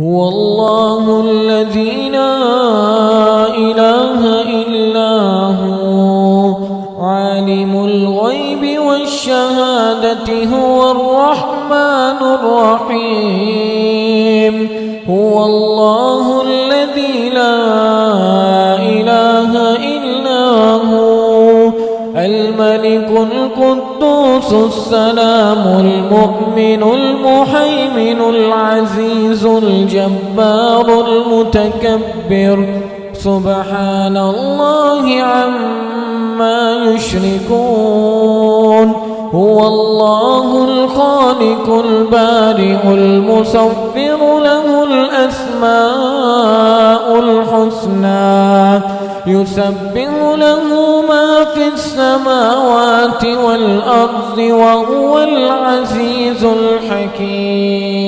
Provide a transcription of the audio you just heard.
هو الله الذي لا إله إلا هو عالم الغيب والشهادة هو الرحمن الرحيم هو الله الذي لا إله إلا هو الملك القدوس السلام المؤمن المهيمن العزيز الجبار المتكبر سبحان الله عما يشركون هو الله الخالق البارئ المصور له الأسماء الحسنى يسبح له ما في السماوات والأرض وهو العزيز الحكيم.